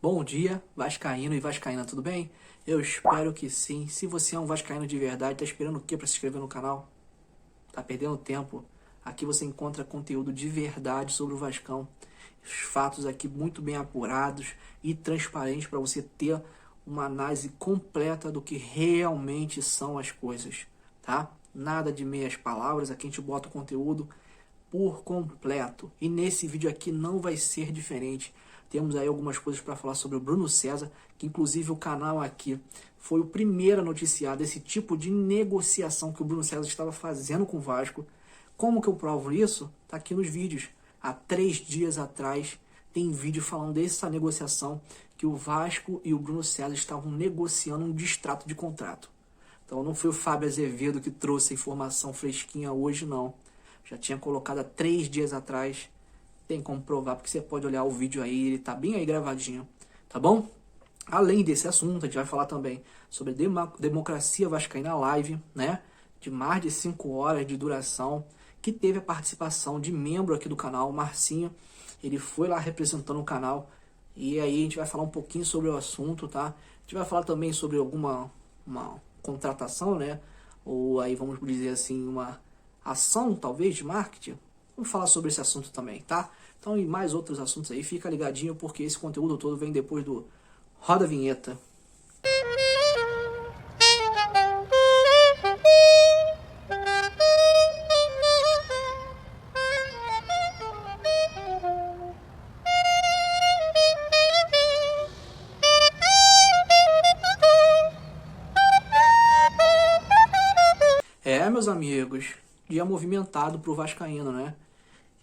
Bom dia, vascaíno e vascaína, tudo bem? Eu espero que sim. Se você é um vascaíno de verdade, tá esperando o que para se inscrever no canal? Tá perdendo tempo? Aqui você encontra conteúdo de verdade sobre o Vascão. Os fatos aqui muito bem apurados e transparentes para você ter uma análise completa do que realmente são as coisas, tá? Nada de meias palavras, aqui a gente bota o conteúdo por completo. E nesse vídeo aqui não vai ser diferente. Temos aí algumas coisas para falar sobre o Bruno César, que inclusive o canal aqui foi o primeiro a noticiar desse tipo de negociação que o Bruno César estava fazendo com o Vasco. Como que eu provo isso? Tá aqui nos vídeos. Há 3 dias atrás tem vídeo falando dessa negociação que o Vasco e o Bruno César estavam negociando um distrato de contrato. Então não foi o Fábio Azevedo que trouxe a informação fresquinha hoje, não. Já tinha colocado há 3 dias atrás. Tem como provar, porque você pode olhar o vídeo aí, ele tá bem aí gravadinho, tá bom? Além desse assunto, a gente vai falar também sobre Democracia Vascaína Live, né? De mais de 5 horas de duração, que teve a participação de membro aqui do canal, o Marcinho. Ele foi lá representando o canal, e aí a gente vai falar um pouquinho sobre o assunto, tá? A gente vai falar também sobre uma contratação, né? Ou aí vamos dizer assim, uma ação talvez de marketing. Vamos falar sobre esse assunto também, tá? Então, e mais outros assuntos aí, fica ligadinho, porque esse conteúdo todo vem depois do Roda a Vinheta. Meus amigos, dia movimentado pro vascaíno, né?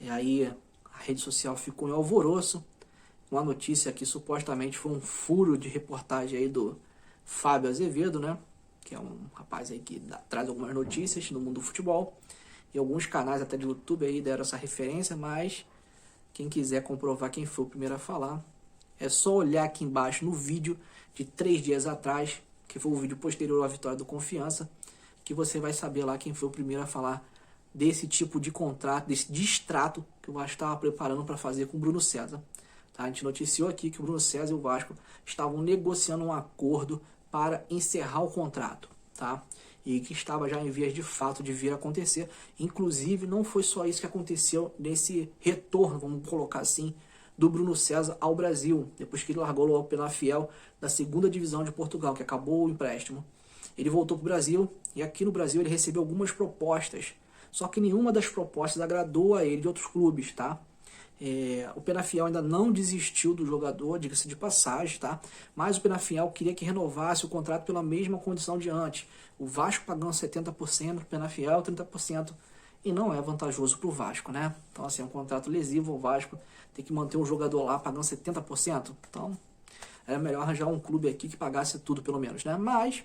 E aí a rede social ficou em alvoroço. Uma notícia que supostamente foi um furo de reportagem aí do Fábio Azevedo, né? Que é um rapaz aí que traz algumas notícias no mundo do futebol. E alguns canais até de YouTube aí deram essa referência, mas quem quiser comprovar quem foi o primeiro a falar, é só olhar aqui embaixo no vídeo de 3 dias atrás, que foi o vídeo posterior à vitória do Confiança, que você vai saber lá quem foi o primeiro a falar desse tipo de contrato, desse distrato que o Vasco estava preparando para fazer com o Bruno César. Tá? A gente noticiou aqui que o Bruno César e o Vasco estavam negociando um acordo para encerrar o contrato, tá? E que estava já em vias de fato de vir a acontecer. Inclusive, não foi só isso que aconteceu nesse retorno, vamos colocar assim, do Bruno César ao Brasil, depois que ele largou o Penafiel da 2ª divisão de Portugal, que acabou o empréstimo. Ele voltou para o Brasil, e aqui no Brasil ele recebeu algumas propostas, só que nenhuma das propostas agradou a ele de outros clubes, tá? O Penafiel ainda não desistiu do jogador, diga-se de passagem, tá? Mas o Penafiel queria que renovasse o contrato pela mesma condição de antes. O Vasco pagando 70%, o Penafiel 30%, e não é vantajoso para o Vasco, né? Então assim, é um contrato lesivo, o Vasco tem que manter um jogador lá pagando 70%, então era melhor arranjar um clube aqui que pagasse tudo pelo menos, né? Mas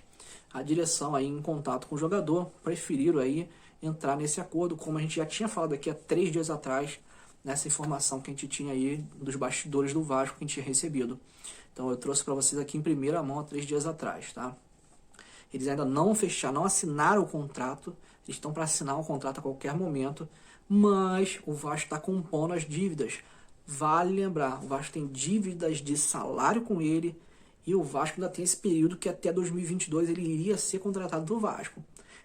a direção aí em contato com o jogador preferiram aí entrar nesse acordo, como a gente já tinha falado aqui há 3 dias atrás, nessa informação que a gente tinha aí dos bastidores do Vasco que a gente tinha recebido. Então eu trouxe para vocês aqui em primeira mão há 3 dias atrás, tá? Eles ainda não fecharam, não assinaram o contrato, eles estão para assinar o contrato a qualquer momento, mas o Vasco está compondo as dívidas. Vale lembrar, o Vasco tem dívidas de salário com ele, e o Vasco ainda tem esse período que até 2022 ele iria ser contratado do Vasco.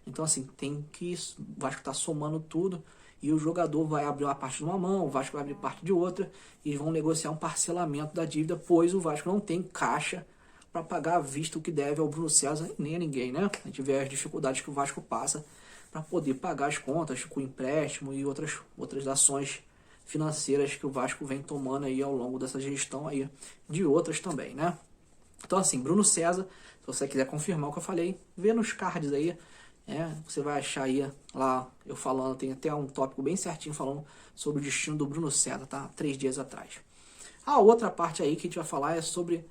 Então assim, o Vasco está somando tudo, e o jogador vai abrir uma parte de uma mão, o Vasco vai abrir parte de outra, e vão negociar um parcelamento da dívida, pois o Vasco não tem caixa para pagar à vista o que deve ao Bruno César, nem a ninguém, né? A gente vê as dificuldades que o Vasco passa para poder pagar as contas com empréstimo e outras ações financeiras que o Vasco vem tomando aí ao longo dessa gestão aí, de outras também, né? Então assim, Bruno César, se você quiser confirmar o que eu falei, vê nos cards aí, você vai achar aí lá eu falando, tem até um tópico bem certinho falando sobre o destino do Bruno César, tá? 3 dias atrás. A outra parte aí que a gente vai falar é sobre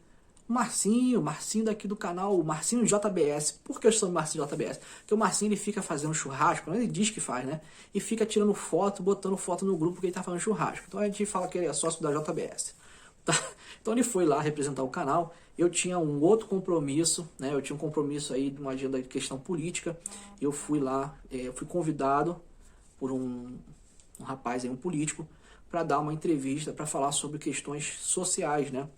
o Marcinho daqui do canal, o Marcinho JBS. Por que eu chamo Marcinho JBS? Porque o Marcinho ele fica fazendo churrasco, ele diz que faz, né? E fica tirando foto, botando foto no grupo que ele tá fazendo churrasco. Então a gente fala que ele é sócio da JBS. Tá? Então ele foi lá representar o canal. Eu tinha um outro compromisso, né? Eu tinha um compromisso aí de uma agenda de questão política. Eu fui lá, fui convidado por um rapaz aí, um político, para dar uma entrevista, para falar sobre questões sociais, né?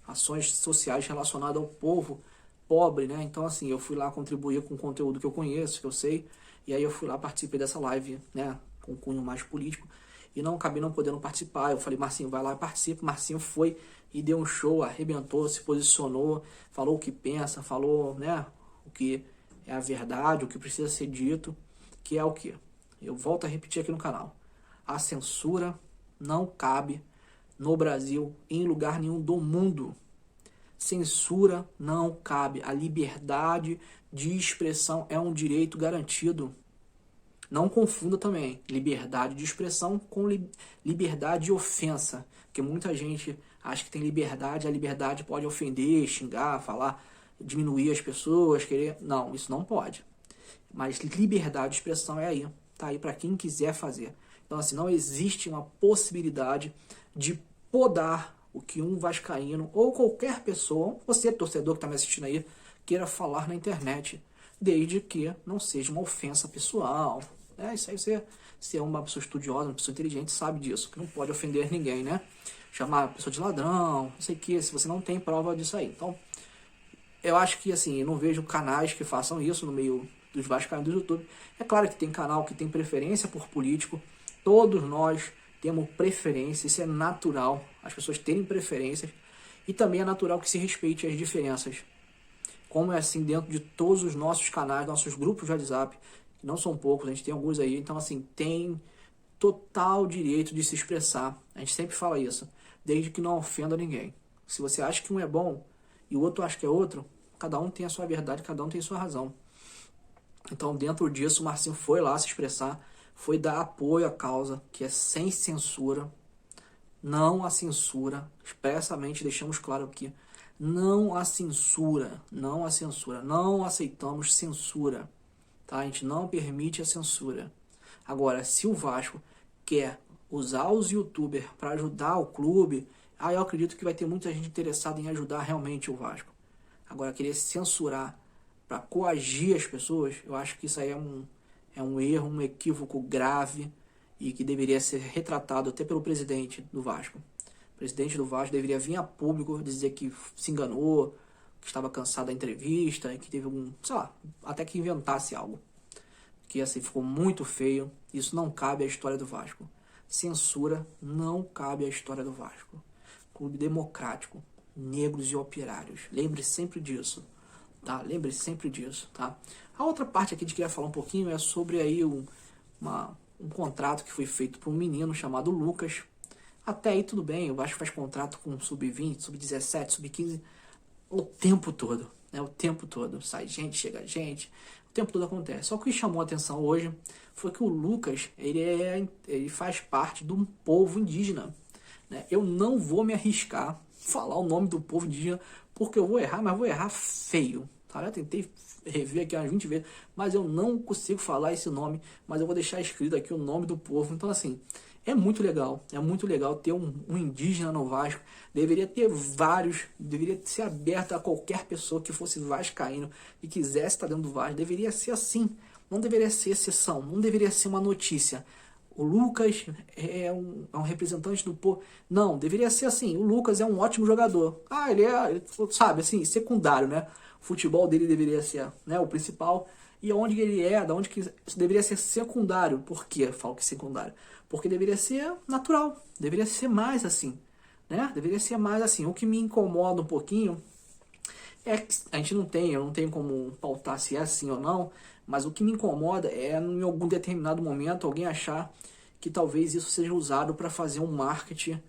ações sociais relacionadas ao povo pobre, né? Então, assim, eu fui lá contribuir com o conteúdo que eu conheço, que eu sei, e aí eu fui lá, participei dessa live, né, com cunho mais político, e não acabei não podendo participar. Eu falei, Marcinho, vai lá e participa. Marcinho foi e deu um show, arrebentou, se posicionou, falou o que pensa, falou, né, o que é a verdade, o que precisa ser dito, que é o que? Eu volto a repetir aqui no canal. A censura não cabe no Brasil, em lugar nenhum do mundo. Censura não cabe. A liberdade de expressão é um direito garantido. Não confunda também liberdade de expressão com liberdade de ofensa. Porque muita gente acha que tem liberdade, a liberdade pode ofender, xingar, falar, diminuir as pessoas, querer... Não, isso não pode. Mas liberdade de expressão é aí. Tá aí para quem quiser fazer. Então, assim, não existe uma possibilidade de podar o que um vascaíno ou qualquer pessoa, você torcedor que está me assistindo aí, queira falar na internet, desde que não seja uma ofensa pessoal. Isso aí você é uma pessoa estudiosa, uma pessoa inteligente, sabe disso, que não pode ofender ninguém, né? Chamar a pessoa de ladrão, não sei o que, se você não tem prova disso aí. Então, eu acho que, assim, eu não vejo canais que façam isso no meio dos vascaínos do YouTube. É claro que tem canal que tem preferência por político, todos nós temos preferência, isso é natural, as pessoas terem preferências, e também é natural que se respeite as diferenças. Como é assim dentro de todos os nossos canais, nossos grupos de WhatsApp, que não são poucos, a gente tem alguns aí, então assim, tem total direito de se expressar. A gente sempre fala isso, desde que não ofenda ninguém. Se você acha que um é bom e o outro acha que é outro, cada um tem a sua verdade, cada um tem a sua razão. Então, dentro disso, o Marcinho foi lá se expressar, foi dar apoio à causa, que é sem censura, não há censura, expressamente deixamos claro aqui, não há censura, não há censura, não aceitamos censura, tá? A gente não permite a censura. Agora, se o Vasco quer usar os youtubers para ajudar o clube, aí eu acredito que vai ter muita gente interessada em ajudar realmente o Vasco. Agora, querer censurar para coagir as pessoas, eu acho que isso aí é um erro, um equívoco grave e que deveria ser retratado até pelo presidente do Vasco. O presidente do Vasco deveria vir a público dizer que se enganou, que estava cansado da entrevista, que teve sei lá, até que inventasse algo. Que assim, ficou muito feio, isso não cabe à história do Vasco. Censura não cabe à história do Vasco. Clube democrático, negros e operários. Lembre sempre disso. Tá? Lembre sempre disso, tá? A outra parte aqui que a gente queria falar um pouquinho é sobre aí um contrato que foi feito por um menino chamado Lucas. Até aí tudo bem, o Vasco faz contrato com sub-20, sub-17, sub-15 o tempo todo, né? O tempo todo. Sai gente, chega gente, o tempo todo acontece. Só que o que chamou a atenção hoje foi que o Lucas, ele faz parte de um povo indígena, né? Eu não vou me arriscar falar o nome do povo indígena, porque eu vou errar, mas vou errar feio. Tá? Eu tentei rever aqui umas 20 vezes, mas eu não consigo falar esse nome, mas eu vou deixar escrito aqui o nome do povo. Então, assim, é muito legal ter um indígena no Vasco. Deveria ter vários, deveria ser aberto a qualquer pessoa que fosse vascaíno e quisesse estar dentro do Vasco. Deveria ser assim, não deveria ser exceção, não deveria ser uma notícia. O Lucas é um representante do povo. Não, deveria ser assim. O Lucas é um ótimo jogador. Ele sabe, assim, secundário, né? O futebol dele deveria ser, né, o principal. E onde ele é, da onde que isso deveria ser secundário. Por que eu falo que é secundário? Porque deveria ser natural. Deveria ser mais assim, né? Deveria ser mais assim. O que me incomoda um pouquinho é que a gente eu não tenho como pautar se é assim ou não, mas o que me incomoda é em algum determinado momento alguém achar que talvez isso seja usado para fazer um marketing.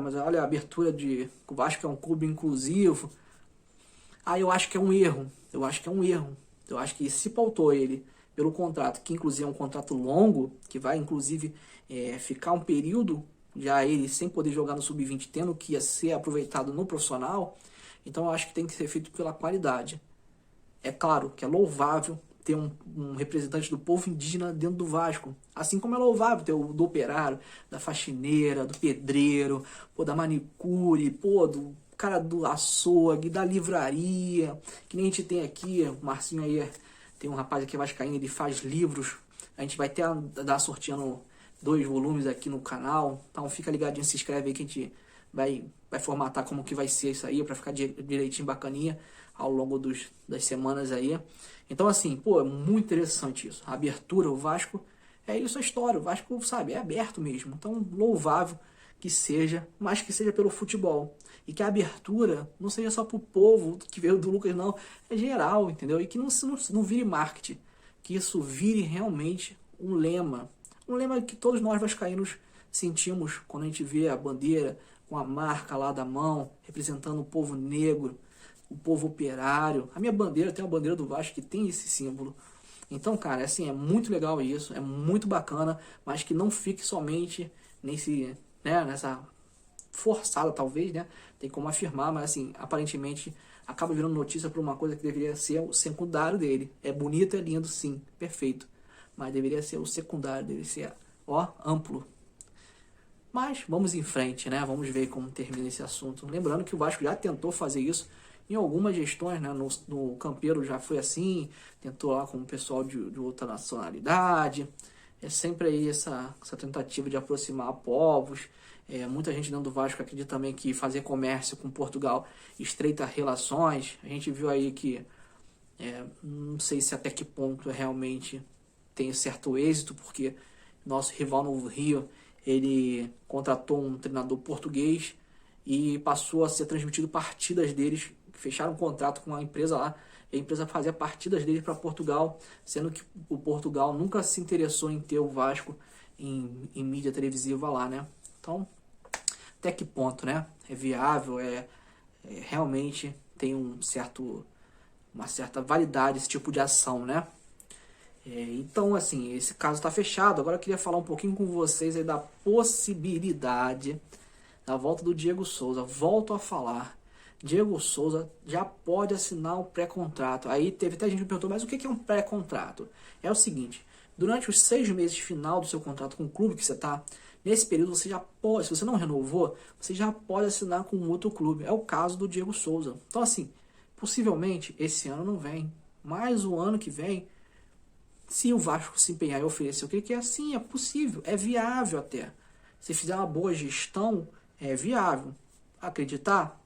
Mas olha a abertura de o Vasco é um clube inclusivo. Eu acho que é um erro. Eu acho que se pautou ele pelo contrato, que inclusive é um contrato longo, que vai inclusive ficar um período já ele sem poder jogar no sub-20, tendo que ia ser aproveitado no profissional. Então eu acho que tem que ser feito pela qualidade. É claro que é louvável ter um representante do povo indígena dentro do Vasco. Assim como é louvável ter o do operário, da faxineira, do pedreiro, da manicure, do cara do açougue, da livraria, que nem a gente tem aqui. O Marcinho aí, tem um rapaz aqui vascaíno, ele faz livros. A gente vai dar sorteando 2 volumes aqui no canal. Então fica ligadinho, se inscreve aí que a gente vai formatar como que vai ser isso aí, para ficar direitinho, bacaninha, ao longo das semanas aí. Então, assim, pô, é muito interessante isso. A abertura, o Vasco, é isso a história. O Vasco, sabe, é aberto mesmo. Então, louvável que seja, mas que seja pelo futebol. E que a abertura não seja só pro povo que veio do Lucas, não. É geral, entendeu? E que não vire marketing. Que isso vire realmente um lema. Um lema que todos nós vascaínos sentimos quando a gente vê a bandeira com a marca lá da mão, representando o povo negro, o povo operário. A minha bandeira tem uma bandeira do Vasco que tem esse símbolo. Então, cara, assim, é muito legal isso, é muito bacana, mas que não fique somente nessa forçada, talvez, né? Tem como afirmar, mas assim, aparentemente acaba virando notícia por uma coisa que deveria ser o secundário dele. É bonito, é lindo, sim, perfeito. Mas deveria ser o secundário, deveria ser, ó, amplo. Mas vamos em frente, né? Vamos ver como termina esse assunto. Lembrando que o Vasco já tentou fazer isso em algumas gestões, né? No Campeiro já foi assim, tentou lá com o pessoal de outra nacionalidade. É sempre aí essa tentativa de aproximar povos. Muita gente dentro do Vasco acredita também que fazer comércio com Portugal estreita relações. A gente viu aí que não sei se até que ponto realmente tem certo êxito, porque nosso rival no Rio, ele contratou um treinador português e passou a ser transmitido partidas deles, fecharam um contrato com uma empresa lá, e a empresa fazia partidas deles para Portugal, sendo que o Portugal nunca se interessou em ter o Vasco em mídia televisiva lá, né? Então, até que ponto, né? É viável, realmente tem uma certa validade esse tipo de ação, né? Então, assim, esse caso está fechado. Agora eu queria falar um pouquinho com vocês aí da possibilidade da volta do Diego Souza. Volto a falar. Diego Souza já pode assinar o pré-contrato. Aí teve até gente que me perguntou, mas o que é um pré-contrato? É o seguinte, durante os 6 meses final do seu contrato com o clube que você está, nesse período você já pode, se você não renovou, você já pode assinar com um outro clube. É o caso do Diego Souza. Então, assim, possivelmente esse ano não vem, mas o ano que vem, se o Vasco se empenhar e oferecer o que ele quer, sim, é possível, é viável até. Se fizer uma boa gestão, é viável. Acreditar?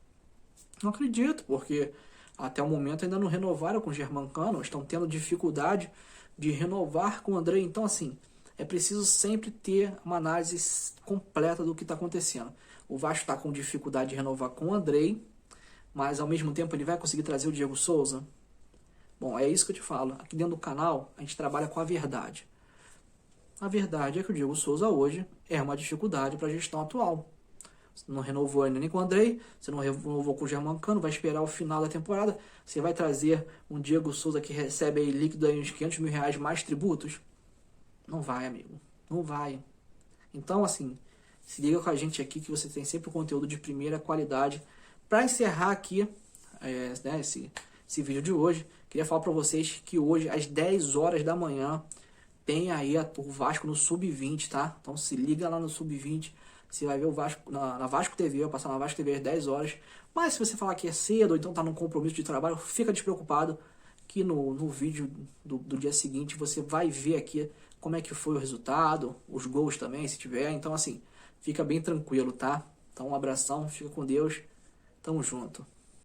Não acredito, porque até o momento ainda não renovaram com o Germancano, estão tendo dificuldade de renovar com o André. Então, assim, é preciso sempre ter uma análise completa do que está acontecendo. O Vasco está com dificuldade de renovar com o André, mas ao mesmo tempo ele vai conseguir trazer o Diego Souza? Bom, é isso que eu te falo. Aqui dentro do canal, a gente trabalha com a verdade. A verdade é que o Diego Souza hoje é uma dificuldade para a gestão atual. Você não renovou ainda nem com o Andrei, você não renovou com o Germancano, vai esperar o final da temporada, você vai trazer um Diego Souza que recebe aí líquido aí uns 500 mil reais mais tributos? Não vai, amigo. Não vai. Então, assim, se liga com a gente aqui que você tem sempre o conteúdo de primeira qualidade. Para encerrar aqui né, esse vídeo de hoje, queria falar para vocês que hoje, às 10 horas da manhã, tem aí o Vasco no Sub-20, tá? Então se liga lá no Sub-20, você vai ver o Vasco na Vasco TV, vai passar na Vasco TV às 10 horas. Mas se você falar que é cedo, ou então tá num compromisso de trabalho, fica despreocupado, que no vídeo do dia seguinte você vai ver aqui como é que foi o resultado, os gols também, se tiver. Então, assim, fica bem tranquilo, tá? Então, um abração, fica com Deus, tamo junto.